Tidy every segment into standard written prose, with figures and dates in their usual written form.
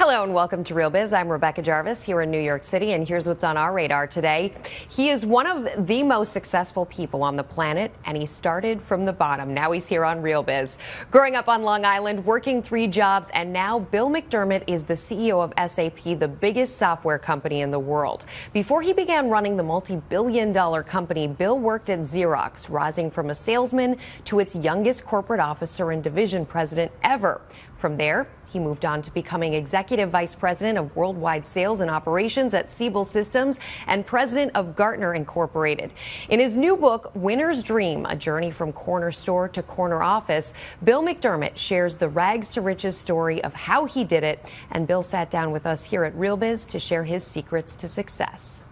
Hello and welcome to Real Biz. I'm Rebecca Jarvis here in New York City, and here's what's on our radar today. He is one of the most successful people on the planet, and he started from the bottom. Now he's here on Real Biz. Growing up on Long Island, working 3 jobs, and now Bill McDermott is the CEO of SAP, the biggest software company in the world. Before he began running the multi-billion-dollar company, Bill worked at Xerox, rising from a salesman to its youngest corporate officer and division president ever. From there, he moved on to becoming Executive Vice President of Worldwide Sales and Operations at Siebel Systems and President of Gartner Incorporated. In his new book, Winner's Dream, A Journey from Corner Store to Corner Office, Bill McDermott shares the rags to riches story of how he did it. And Bill sat down with us here at Real Biz to share his secrets to success.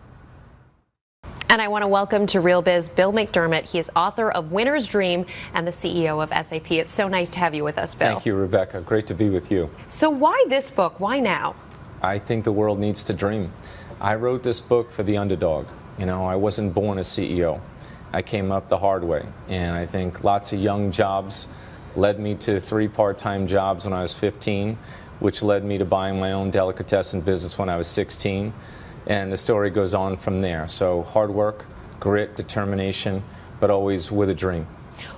And I want to welcome to Real Biz Bill McDermott. He is author of Winner's Dream and the CEO of SAP. It's so nice to have you with us, Bill. Thank you, Rebecca. Great to be with you. So why this book? Why now? I think the world needs to dream. I wrote this book for the underdog. You know, I wasn't born a CEO. I came up the hard way. And I think lots of young jobs led me to 3 part-time jobs when I was 15, which led me to buying my own delicatessen business when I was 16. And the story goes on from there. So hard work, grit, determination, but always with a dream.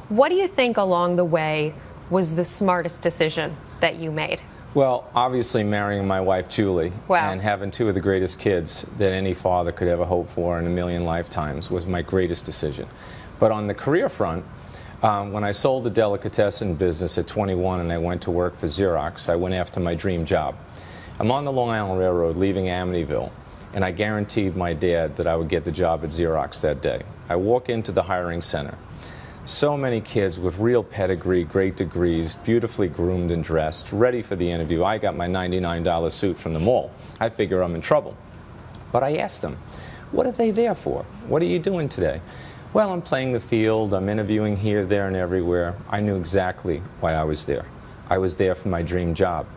What do you think along the way was the smartest decision that you made? Well, obviously marrying my wife, Julie, and having 2 of the greatest kids that any father could ever hope for in a million lifetimes was my greatest decision. But on the career front, when I sold the delicatessen business at 21 and I went to work for Xerox, I went after my dream job. I'm on the Long Island Railroad leaving Amityville, and I guaranteed my dad that I would get the job at Xerox that day. I walk into the hiring center. So many kids with real pedigree, great degrees, beautifully groomed and dressed, ready for the interview. I got my $99 suit from the mall. I figure I'm in trouble. But I asked them, what are they there for? What are you doing today? Well, I'm playing the field, I'm interviewing here, there, and everywhere. I knew exactly why I was there. I was there for my dream job.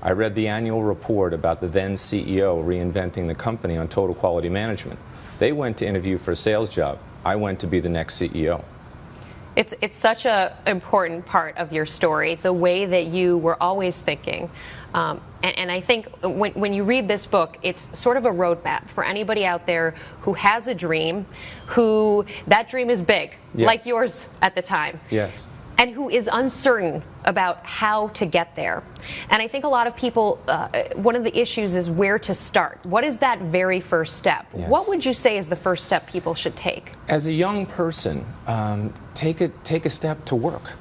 I read the annual report about the then CEO reinventing the company on total quality management. They went to interview for a sales job. I went to be the next CEO. It's such an important part of your story, the way that you were always thinking. And I think when you read this book, it's sort of a roadmap for anybody out there who has a dream, who that dream is big, yes, like yours at the time. Yes. And who is uncertain about how to get there. And I think a lot of people, one of the issues is where to start. What is that very first step? Yes. What would you say is the first step people should take? As a young person, take a step to work.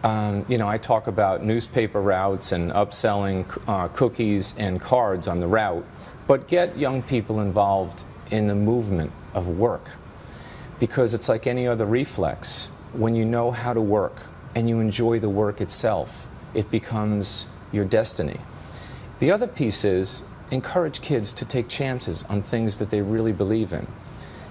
You know, I talk about newspaper routes and upselling cookies and cards on the route, but get young people involved in the movement of work, because it's like any other reflex. When you know how to work and you enjoy the work itself, it becomes your destiny. The other piece is encourage kids to take chances on things that they really believe in.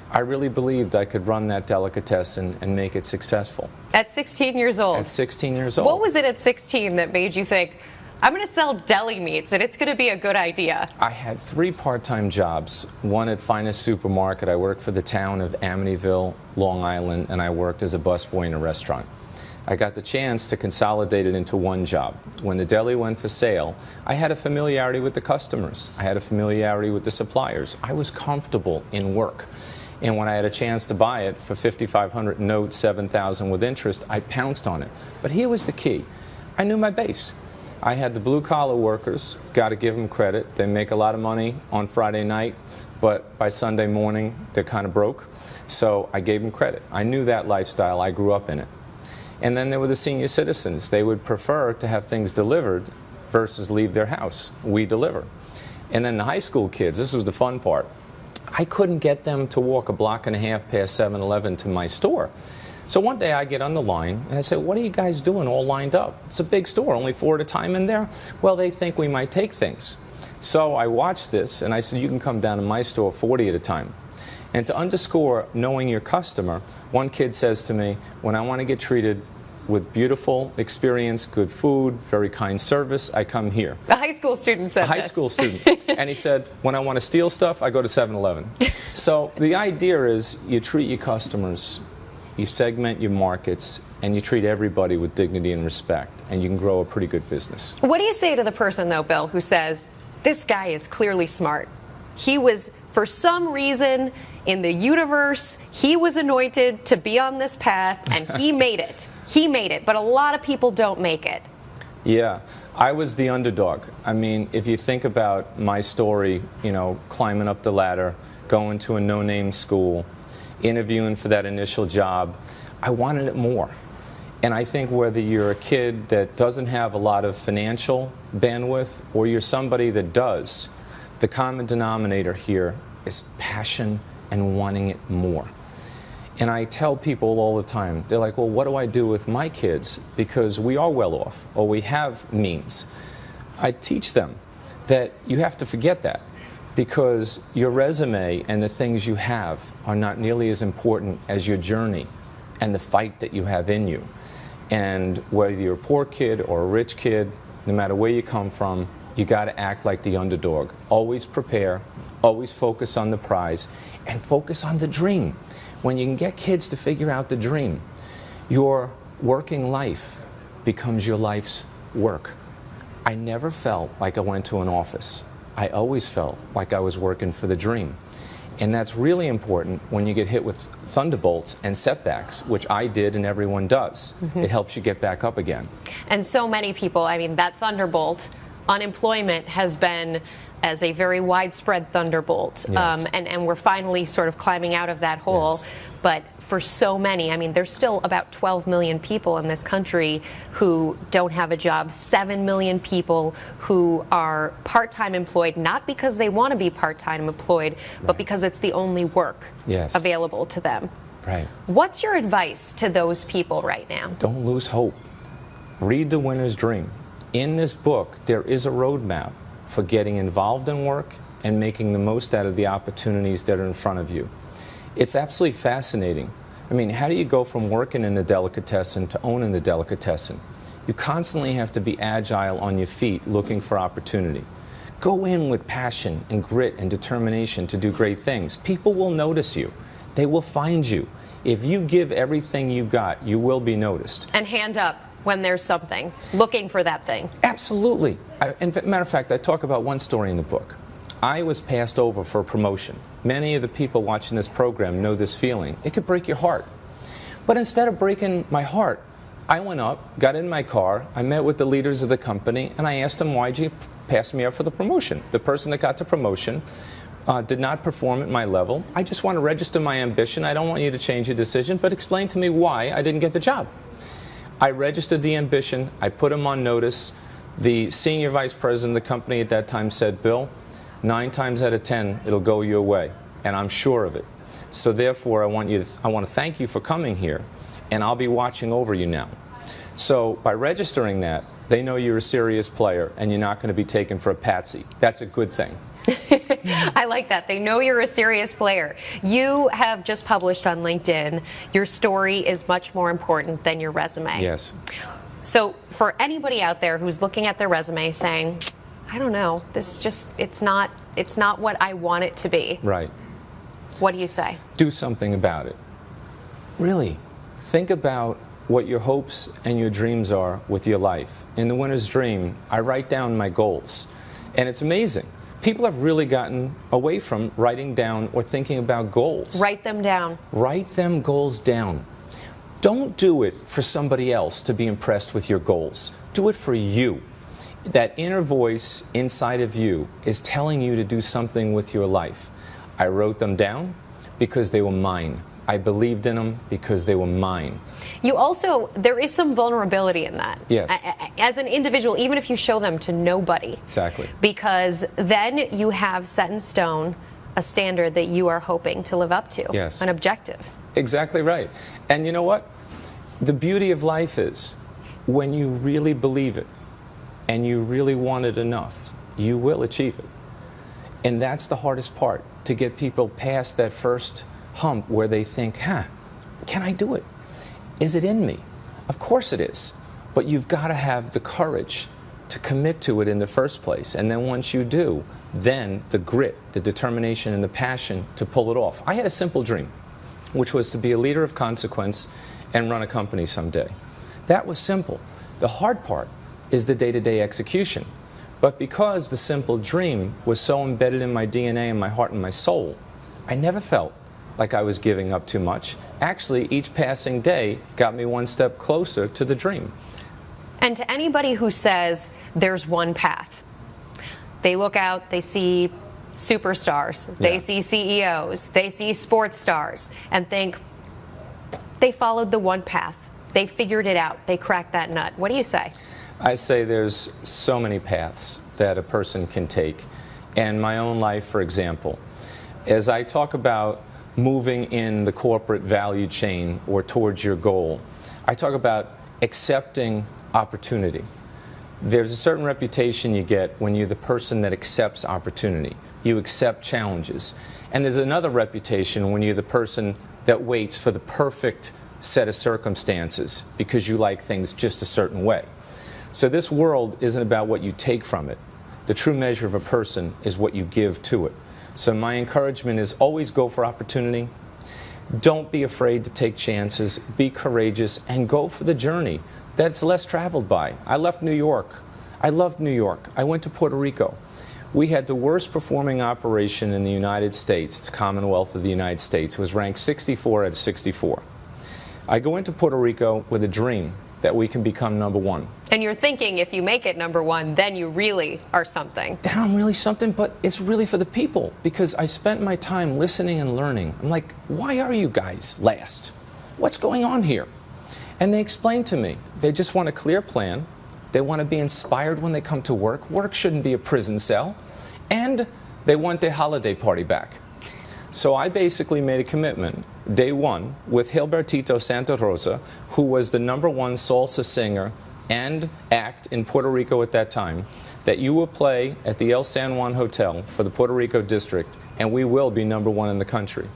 I really believed I could run that delicatessen and make it successful. At 16 years old? At 16 years old. What was it at 16 that made you think, I'm going to sell deli meats and it's going to be a good idea? I had 3 part-time jobs. One at Finest Supermarket. I worked for the town of Amityville, Long Island, and I worked as a busboy in a restaurant. I got the chance to consolidate it into one job. When the deli went for sale, I had a familiarity with the customers. I had a familiarity with the suppliers. I was comfortable in work. And when I had a chance to buy it for $5,500 note, $7,000 with interest, I pounced on it. But here was the key. I knew my base. I had the blue-collar workers, got to give them credit. They make a lot of money on Friday night, but by Sunday morning, they're kind of broke. So I gave them credit. I knew that lifestyle. I grew up in it. And then there were the senior citizens. They would prefer to have things delivered versus leave their house. We deliver. And then the high school kids, this was the fun part. I couldn't get them to walk a block and a half past 7-Eleven to my store. So one day I get on the line and I say, what are you guys doing all lined up? It's a big store, only 4 at a time in there. Well, they think we might take things. So I watched this and I said, you can come down to my store 40 at a time. And to underscore knowing your customer, one kid says to me, when I want to get treated with beautiful experience, good food, very kind service, I come here. A high school student said this. A high school student. And he said, when I want to steal stuff, I go to 7-Eleven. So the idea is you treat your customers, you segment your markets, and you treat everybody with dignity and respect, and you can grow a pretty good business. What do you say to the person, though, Bill, who says, this guy is clearly smart. He was, for some reason in the universe, he was anointed to be on this path, and he made it. He made it, but a lot of people don't make it. Yeah, I was the underdog. I mean, if you think about my story, you know, climbing up the ladder, going to a no-name school, interviewing for that initial job, I wanted it more. And I think whether you're a kid that doesn't have a lot of financial bandwidth or you're somebody that does, the common denominator here is passion and wanting it more. And I tell people all the time, they're like, well, what do I do with my kids? Because we are well off, or we have means. I teach them that you have to forget that, because your resume and the things you have are not nearly as important as your journey and the fight that you have in you. And whether you're a poor kid or a rich kid, no matter where you come from, you got to act like the underdog. Always prepare, always focus on the prize, and focus on the dream. When you can get kids to figure out the dream, your working life becomes your life's work. I never felt like I went to an office. I always felt like I was working for the dream. And that's really important when you get hit with thunderbolts and setbacks, which I did and everyone does. It helps you get back up again. And so many people, I mean, that thunderbolt, unemployment has been as a very widespread thunderbolt. Yes. And we're finally sort of climbing out of that hole. Yes. But for so many, I mean, there's still about 12 million people in this country who don't have a job, 7 million people who are part-time employed, not because they want to be part-time employed, but because it's the only work available to them. Right. What's your advice to those people right now? Don't lose hope. Read The Winner's Dream. In this book, there is a roadmap for getting involved in work and making the most out of the opportunities that are in front of you. It's absolutely fascinating. I mean, how do you go from working in the delicatessen to owning the delicatessen? You constantly have to be agile on your feet, looking for opportunity. Go in with passion and grit and determination to do great things. People will notice you. They will find you. If you give everything you got, you will be noticed. And hand up when there's something, looking for that thing. Absolutely. Matter of fact, I talk about one story in the book. I was passed over for a promotion. Many of the people watching this program know this feeling. It could break your heart. But instead of breaking my heart, I went up, got in my car, I met with the leaders of the company, and I asked them, why'd you pass me up for the promotion? The person that got the promotion did not perform at my level. I just want to register my ambition. I don't want you to change your decision, but explain to me why I didn't get the job. I registered the ambition. I put him on notice. The senior vice president of the company at that time said, Bill, 9 times out of 10, it'll go your way, and I'm sure of it. So therefore, I want to thank you for coming here, and I'll be watching over you now. So by registering that, they know you're a serious player, and you're not going to be taken for a patsy. That's a good thing. I like that. They know you're a serious player. You have just published on LinkedIn, your story is much more important than your resume. Yes. So for anybody out there who's looking at their resume saying, I don't know, it's not what I want it to be. Right. What do you say? Do something about it. Really, think about what your hopes and your dreams are with your life. In The Winner's Dream, I write down my goals. And it's amazing. People have really gotten away from writing down or thinking about goals. Write them down. Write them goals down. Don't do it for somebody else to be impressed with your goals. Do it for you. That inner voice inside of you is telling you to do something with your life. I wrote them down because they were mine. I believed in them because they were mine. You also, there is some vulnerability in that. Yes. As an individual, even if you show them to nobody. Exactly. Because then you have set in stone a standard that you are hoping to live up to. Yes. An objective. Exactly right. And you know what? The beauty of life is when you really believe it and you really want it enough, you will achieve it. And that's the hardest part, to get people past that first hump where they think, can I do it? Is it in me? Of course it is. But you've got to have the courage to commit to it in the first place. And then once you do, then the grit, the determination, and the passion to pull it off. I had a simple dream, which was to be a leader of consequence and run a company someday. That was simple. The hard part is the day-to-day execution. But because the simple dream was so embedded in my DNA and my heart and my soul, I never felt like I was giving up too much. Actually, each passing day got me one step closer to the dream. And to anybody who says there's one path, they look out, they see superstars, they see CEOs, they see sports stars, and think they followed the one path. They figured it out. They cracked that nut. What do you say? I say there's so many paths that a person can take. And my own life, for example, as I talk about moving in the corporate value chain or towards your goal, I talk about accepting opportunity. There's a certain reputation you get when you're the person that accepts opportunity. You accept challenges. And there's another reputation when you're the person that waits for the perfect set of circumstances because you like things just a certain way. So this world isn't about what you take from it. The true measure of a person is what you give to it. So my encouragement is always go for opportunity. Don't be afraid to take chances. Be courageous and go for the journey that's less traveled by. I left New York. I loved New York. I went to Puerto Rico. We had the worst performing operation in the United States, the Commonwealth of the United States. It was ranked 64 out of 64. I go into Puerto Rico with a dream that we can become number one. And you're thinking if you make it number one, then you really are something. Then I'm really something, but it's really for the people because I spent my time listening and learning. I'm like, why are you guys last? What's going on here? And they explained to me, they just want a clear plan. They want to be inspired when they come to work. Work shouldn't be a prison cell. And they want their holiday party back. So I basically made a commitment, day one, with Gilbertito Santa Rosa, who was the #1 salsa singer and act in Puerto Rico at that time, that you will play at the El San Juan Hotel for the Puerto Rico district, and we will be #1 in the country.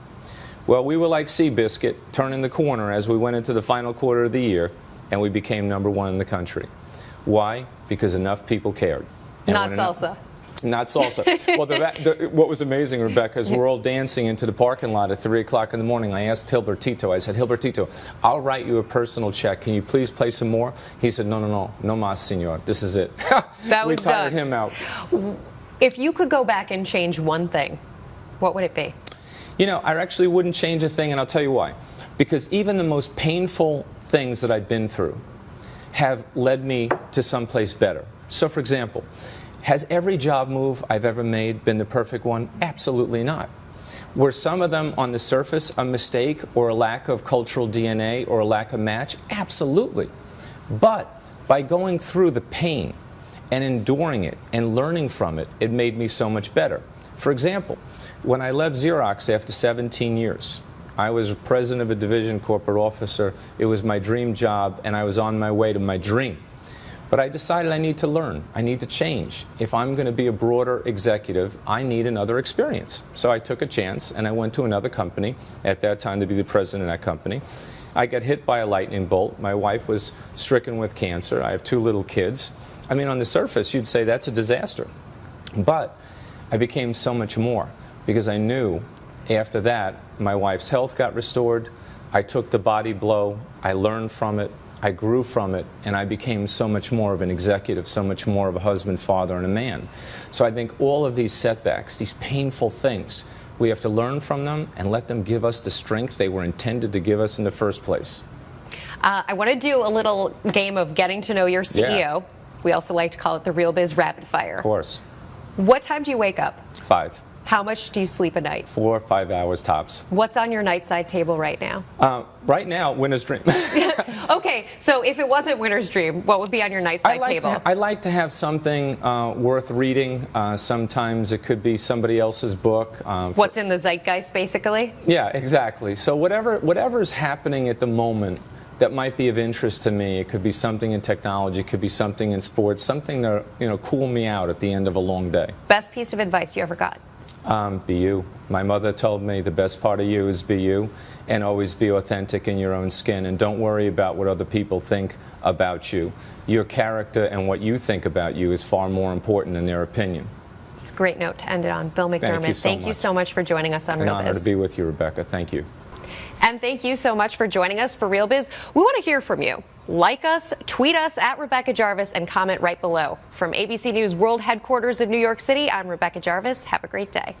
Well, we were like Seabiscuit, turning the corner as we went into the final quarter of the year, and we became #1 in the country. Why? Because enough people cared. And Not salsa. Not salsa. Well, what was amazing, Rebecca, is we're all dancing into the parking lot at 3 o'clock in the morning. I asked Gilbertito, I said, Gilbertito, I'll write you a personal check. Can you please play some more? He said, no más, senor. This is it. That was we tired done. him out. If you could go back and change one thing, what would it be? You know, I actually wouldn't change a thing, and I'll tell you why. Because even the most painful things that I've been through have led me to someplace better. So, for example, has every job move I've ever made been the perfect one? Absolutely not. Were some of them on the surface a mistake or a lack of cultural DNA or a lack of match? Absolutely. But by going through the pain and enduring it and learning from it, it made me so much better. For example, when I left Xerox after 17 years, I was president of a division, corporate officer. It was my dream job, and I was on my way to my dream. But I decided I need to learn. I need to change. If I'm going to be a broader executive, I need another experience. So I took a chance, and I went to another company at that time to be the president of that company. I got hit by a lightning bolt. My wife was stricken with cancer. I have 2 little kids. I mean, on the surface, you'd say that's a disaster. But I became so much more because I knew after that, my wife's health got restored. I took the body blow. I learned from it. I grew from it, and I became so much more of an executive, so much more of a husband, father, and a man. So I think all of these setbacks, these painful things, we have to learn from them and let them give us the strength they were intended to give us in the first place. I want to do a little game of getting to know your CEO. Yeah. We also like to call it the Real Biz Rapid Fire. Of course. What time do you wake up? 5. How much do you sleep a night? 4 or 5 hours tops. What's on your nightside table right now? Right now, winner's dream. Okay, so if it wasn't winner's dream, what would be on your nightside table? I like to have something worth reading. Sometimes it could be somebody else's book. What's in the zeitgeist, basically? Yeah, exactly. So whatever is happening at the moment that might be of interest to me, it could be something in technology, it could be something in sports, something to cool me out at the end of a long day. Best piece of advice you ever got? Be you. My mother told me the best part of you is be you, and always be authentic in your own skin, and don't worry about what other people think about you. Your character and what you think about you is far more important than their opinion. It's a great note to end it on. Bill McDermott, Thank you so much for joining us on Real Biz. An honor to be with you, Rebecca. Thank you. And thank you so much for joining us for Real Biz. We want to hear from you. Like us, tweet us at Rebecca Jarvis, and comment right below. From ABC News World Headquarters in New York City, I'm Rebecca Jarvis. Have a great day.